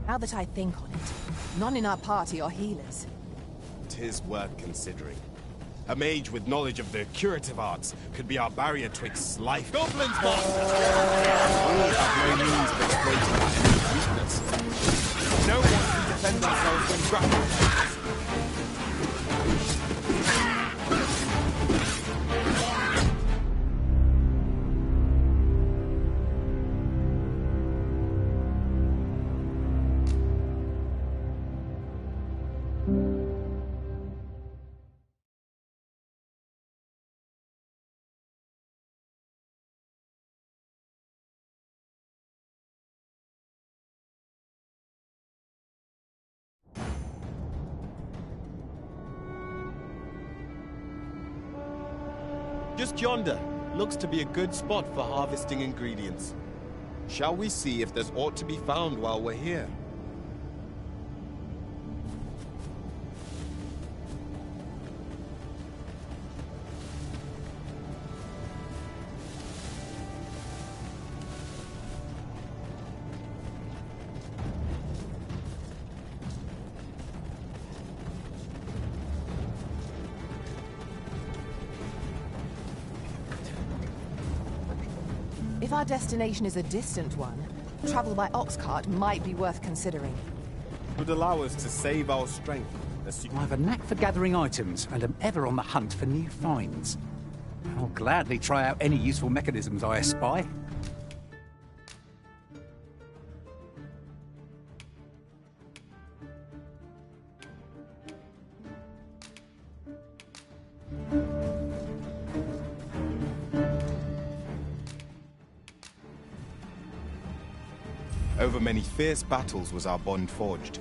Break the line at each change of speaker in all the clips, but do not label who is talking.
Now that I think on it, none in our party are healers.
'Tis worth considering. A mage with knowledge of the curative arts could be our barrier twixt life. Goblins, master! We have no means of exploiting our enemy's weakness. No one can defend themselves when grappled. Just yonder, looks to be a good spot for harvesting ingredients. Shall we see if there's aught to be found while we're here?
If our destination is a distant one, travel by ox cart might be worth considering.
It would allow us to save our strength.
I have a knack for gathering items, and am ever on the hunt for new finds. I'll gladly try out any useful mechanisms I espy.
Over many fierce battles was our bond forged.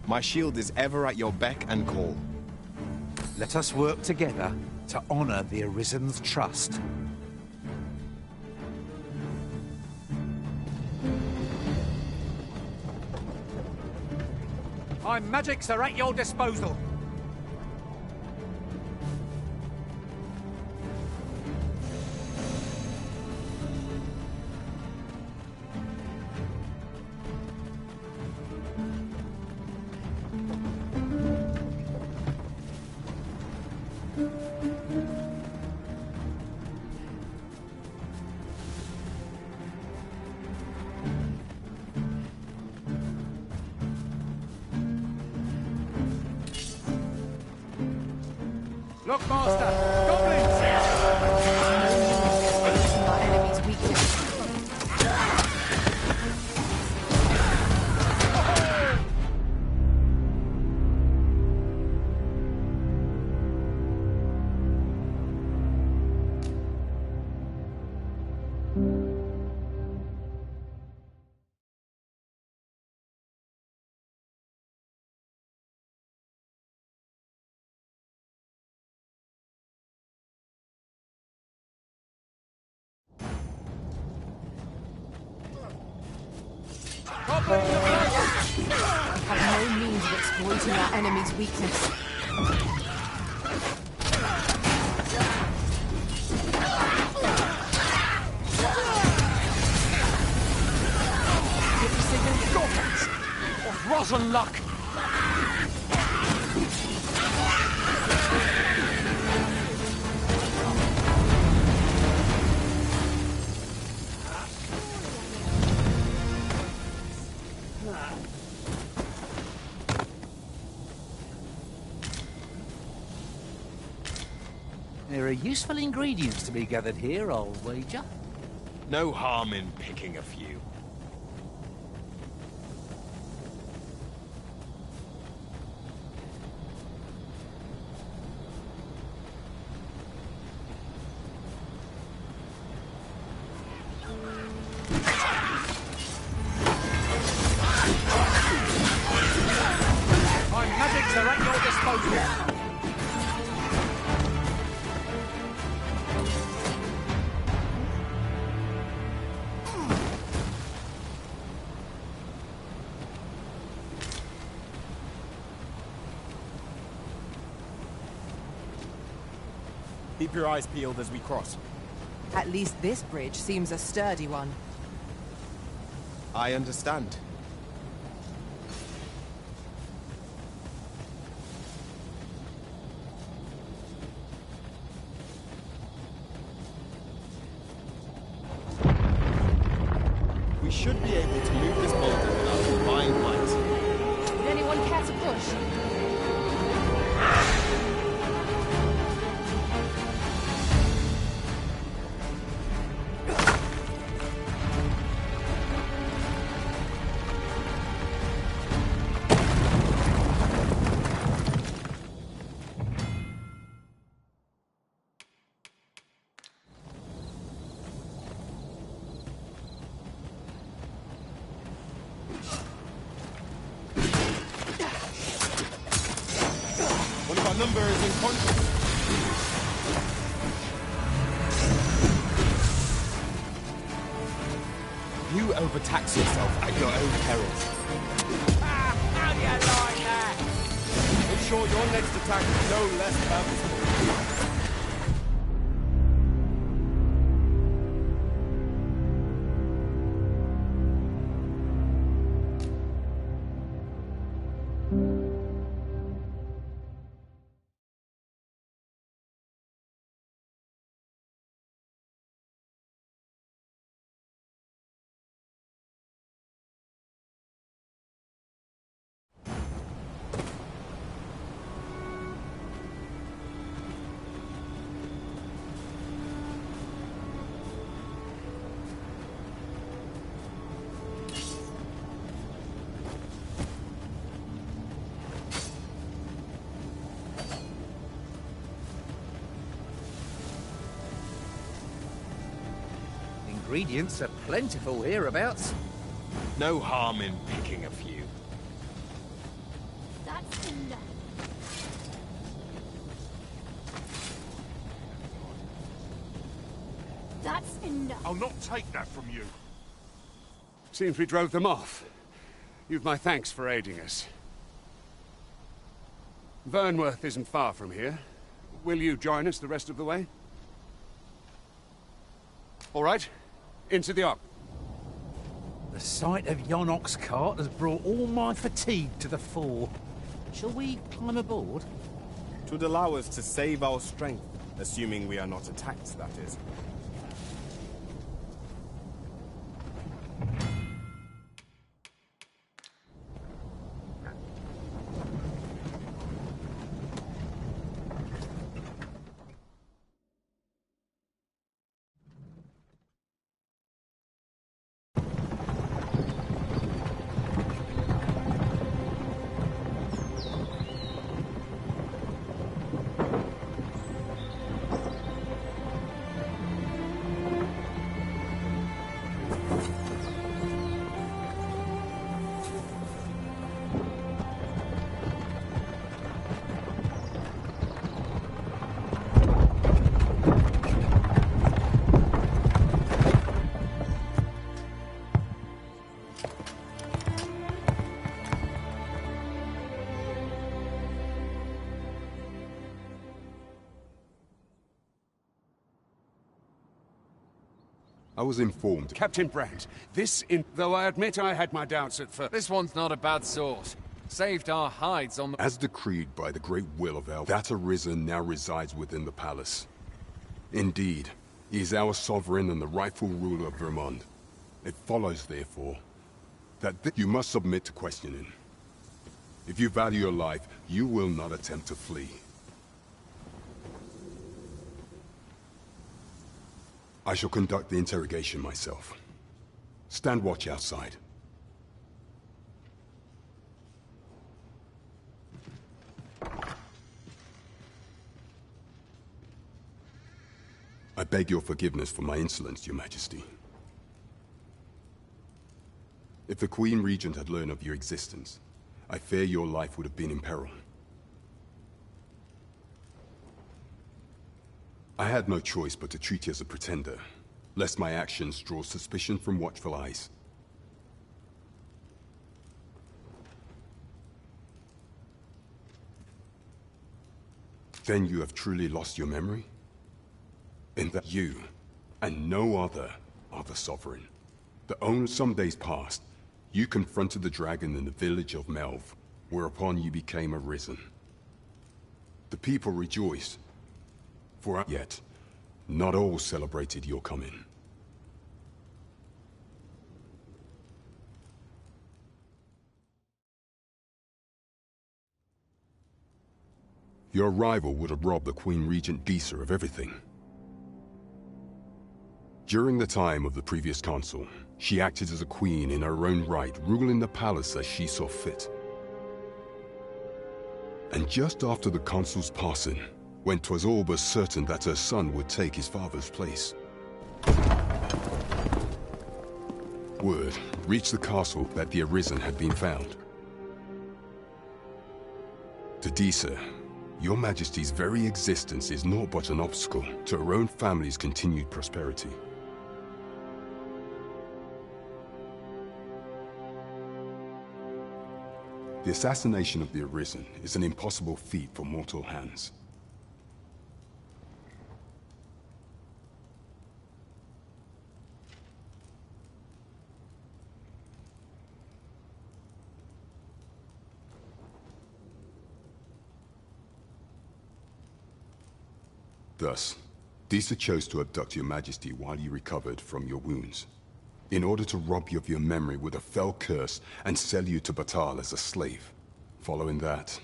My shield is ever at your beck and call.
Let us work together to honor the Arisen's trust. My magics are at your disposal. Look, Master! Goblins!
Our enemy's weakness. Have no means of exploiting our enemy's weakness.
Goblins! Of rotten luck! There are useful ingredients to be gathered here, I'll wager.
No harm in picking a few.
My magics are at your disposal.
Keep your eyes peeled as we cross.
At least this bridge seems a sturdy one.
I understand. Our number is in conflict. You overtax yourself at your own peril.
How do you like that?
Ensure your next attack is no less purposeful.
Ingredients are plentiful hereabouts.
No harm in picking a few.
That's enough. That's enough.
I'll not take that from you.
Seems we drove them off. You've my thanks for aiding us. Vernworth isn't far from here. Will you join us the rest of the way? All right. Into the Ox.
The sight of yon ox cart has brought all my fatigue to the fore. Shall we climb aboard?
It would allow us to save our strength, assuming we are not attacked, that is.
I was informed.
Captain Brandt, though I admit I had my doubts at first.
This one's not a bad sort. Saved our hides on the...
As decreed by the great will of El, that Arisen now resides within the palace. Indeed, he is our sovereign and the rightful ruler of Vermont. It follows, therefore, that you must submit to questioning. If you value your life, you will not attempt to flee. I shall conduct the interrogation myself. Stand watch outside. I beg your forgiveness for my insolence, Your Majesty. If the Queen Regent had learned of your existence, I fear your life would have been in peril. I had no choice but to treat you as a pretender, lest my actions draw suspicion from watchful eyes. Then you have truly lost your memory? In that you, and no other, are the Sovereign. Some days past, you confronted the dragon in the village of Melv, whereupon you became Arisen. The people rejoiced, for yet, not all celebrated your coming. Your arrival would have robbed the Queen Regent Disa of everything. During the time of the previous consul, she acted as a queen in her own right, ruling the palace as she saw fit. And just after the consul's passing, when 'twas all but certain that her son would take his father's place, word reached the castle that the Arisen had been found. To Disa, Your Majesty's very existence is naught but an obstacle to our own family's continued prosperity. The assassination of the Arisen is an impossible feat for mortal hands. Thus, Disa chose to abduct your Majesty while you recovered from your wounds, in order to rob you of your memory with a fell curse and sell you to Batal as a slave. Following that,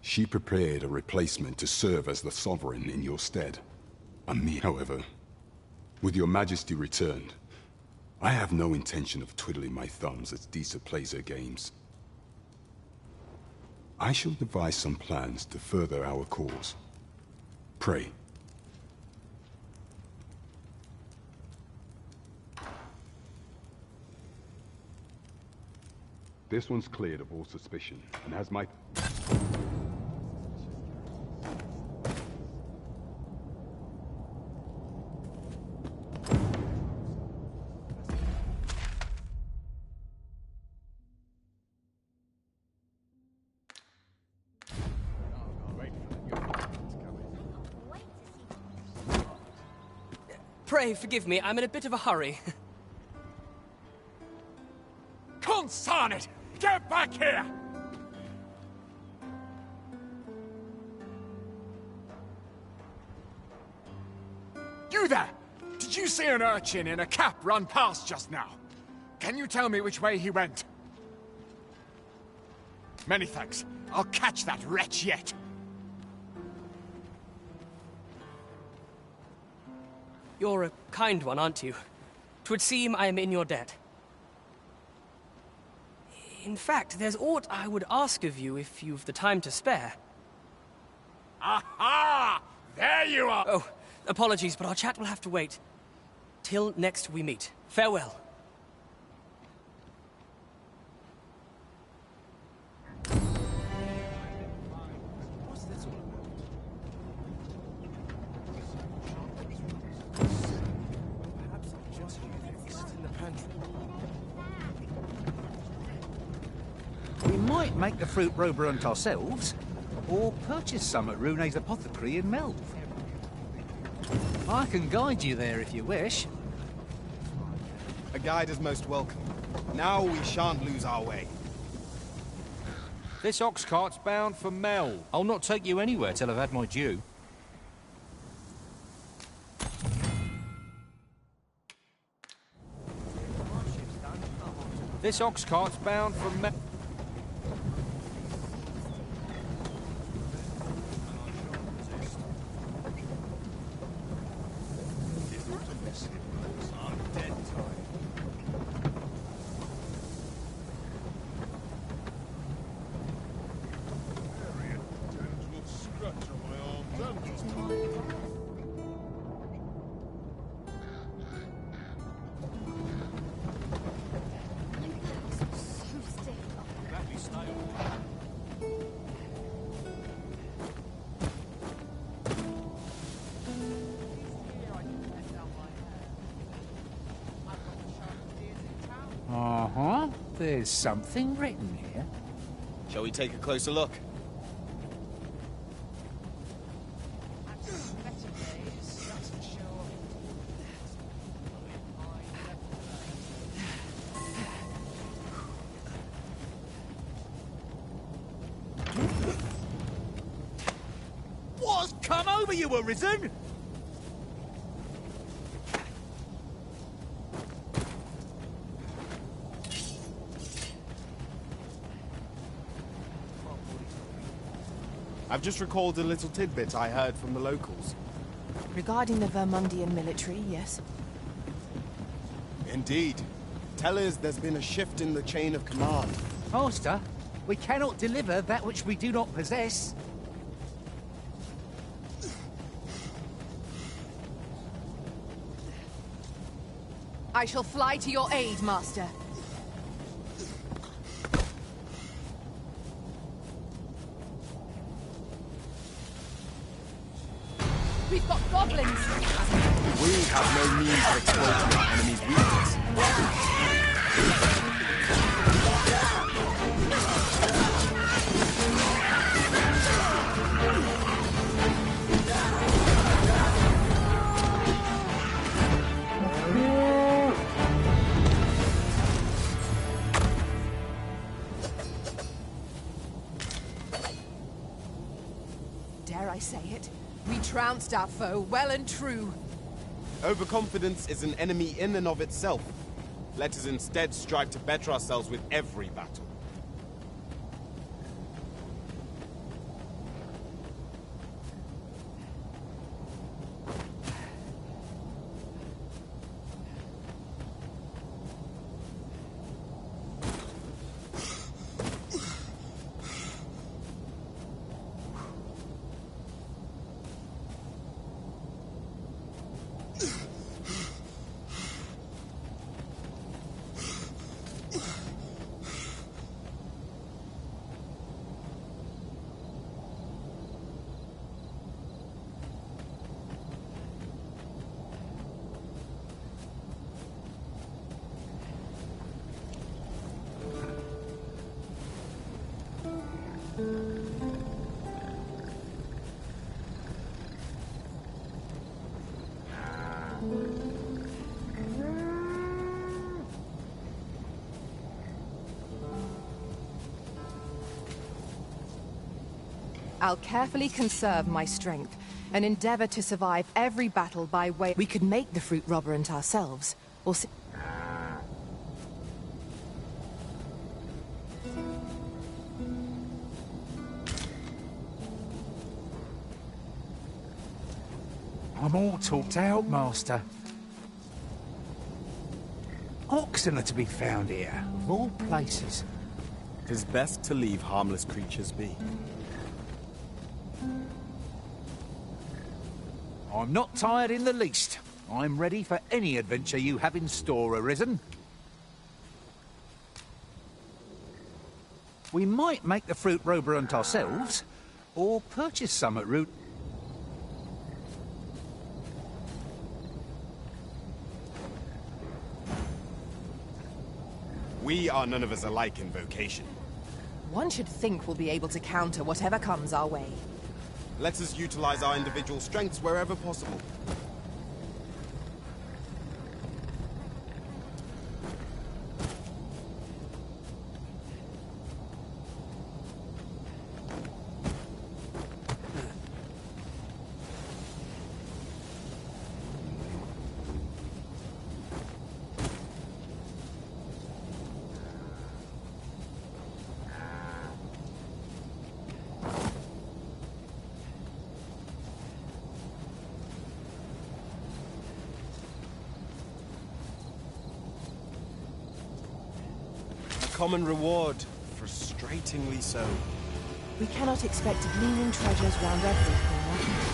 she prepared a replacement to serve as the Sovereign in your stead. And me, however, with your Majesty returned, I have no intention of twiddling my thumbs as Disa plays her games. I shall devise some plans to further our cause. Pray. This one's cleared of all suspicion, and has my...
Pray forgive me, I'm in a bit of a hurry.
Consign it! Get back here! You there! Did you see an urchin in a cap run past just now? Can you tell me which way he went? Many thanks. I'll catch that wretch yet.
You're a kind one, aren't you? 'Twould seem I am in your debt. In fact, there's aught I would ask of you if you've the time to spare.
Aha! There you are!
Oh, apologies, but our chat will have to wait. Till next we meet. Farewell.
We might make the fruit roberant ourselves, or purchase some at Rune's apothecary in Melve. I can guide you there if you wish.
A guide is most welcome. Now we shan't lose our way.
This ox cart's bound for Mel. I'll not take you anywhere till I've had my due. This ox cart's bound for Mel.
Uh-huh. There's something written here.
Shall we take a closer look?
What's come over you, Arisen?
I've just recalled a little tidbit I heard from the locals.
Regarding the Vermundian military, yes.
Indeed. Tell us there's been a shift in the chain of command.
Master, we cannot deliver that which we do not possess.
I shall fly to your aid, Master. We've got goblins!
We have no means of exploiting our enemy's weakness.
Dare I say it? We trounced our foe well and true.
Overconfidence is an enemy in and of itself. Let us instead strive to better ourselves with every battle.
I'll carefully conserve my strength and endeavor to survive every battle by way... We could make the fruit robberant ourselves, or...
I'm all talked out, Master. Oxen are to be found here, of all places.
'Tis best to leave harmless creatures be.
I'm not tired in the least. I'm ready for any adventure you have in store, Arisen. We might make the fruit robberant ourselves, or purchase some at route.
We are none of us alike in vocation.
One should think we'll be able to counter whatever comes our way.
Let us utilize our individual strengths wherever possible. Common reward, frustratingly so.
We cannot expect gleaming treasures round every corner.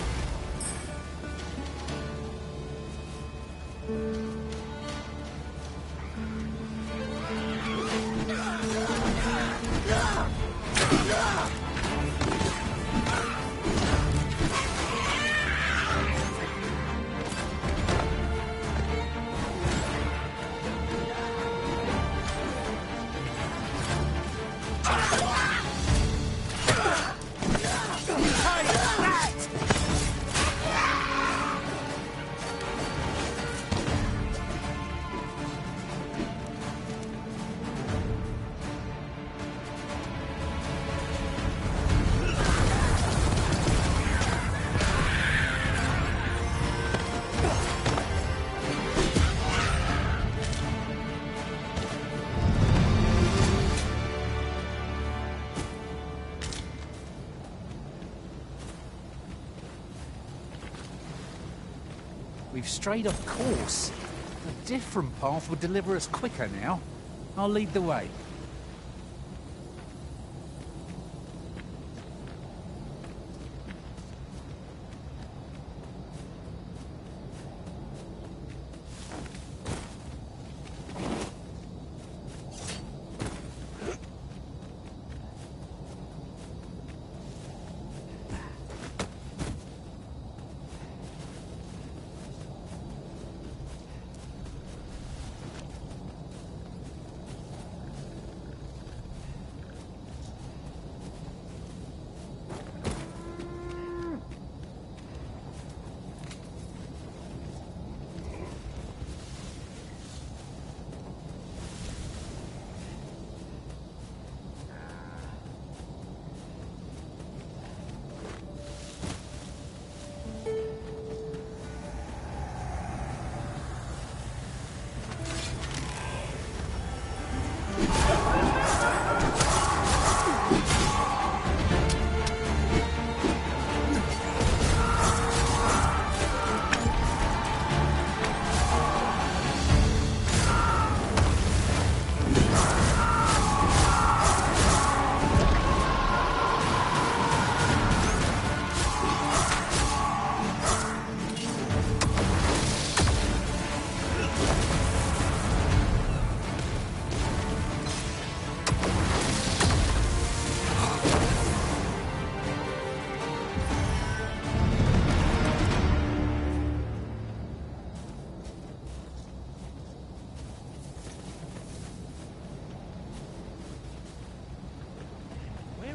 We've strayed off course. A different path would deliver us quicker now. I'll lead the way.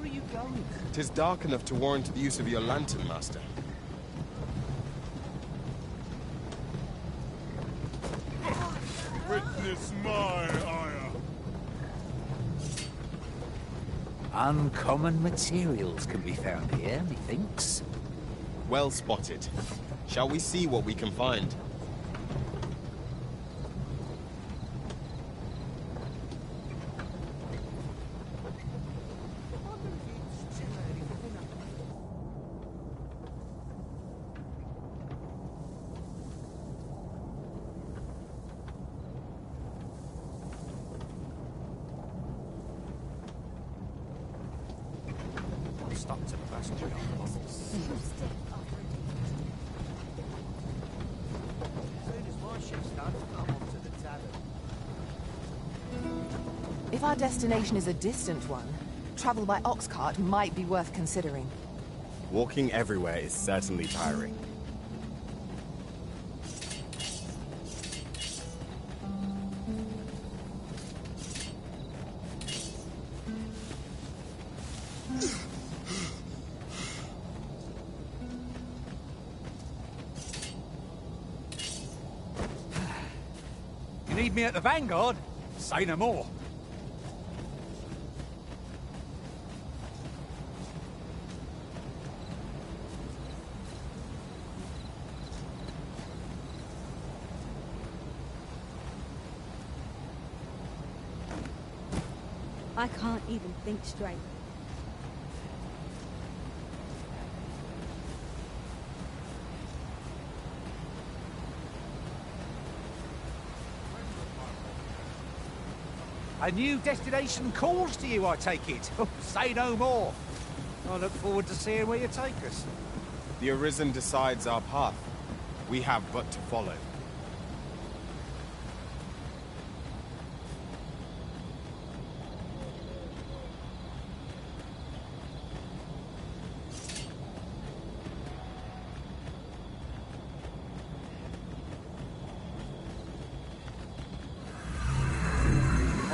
are you going?
'Tis dark enough to warrant the use of your lantern, Master.
Witness my ire.
Uncommon materials can be found here, methinks.
Well spotted. Shall we see what we can find?
Stuck to the passenger bottles.
If our destination is a distant one, travel by ox cart might be worth considering.
Walking everywhere is certainly tiring.
You need me at the Vanguard? Say no more.
I can't even think straight.
A new destination calls to you, I take it. Say no more. I look forward to seeing where you take us.
The Arisen decides our path. We have but to follow.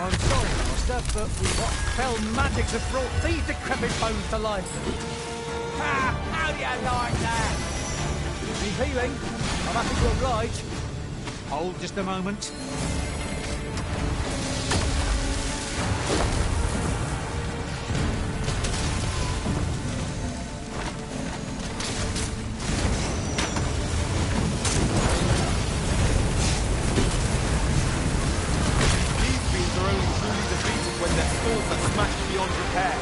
I'm sorry, Master, but what fell magics have brought these decrepit bones to life? Ha! How do you like that? Any feeling? I'm happy to oblige. Hold just a moment.
When their stores are smashed beyond repair.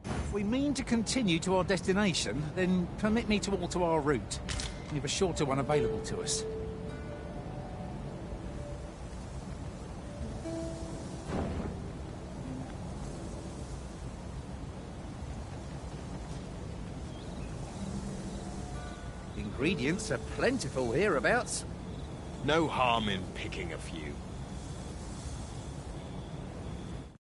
If we mean to continue to our destination, then permit me to alter our route. We have a shorter one available to us. Ingredients are plentiful hereabouts.
No harm in picking a few.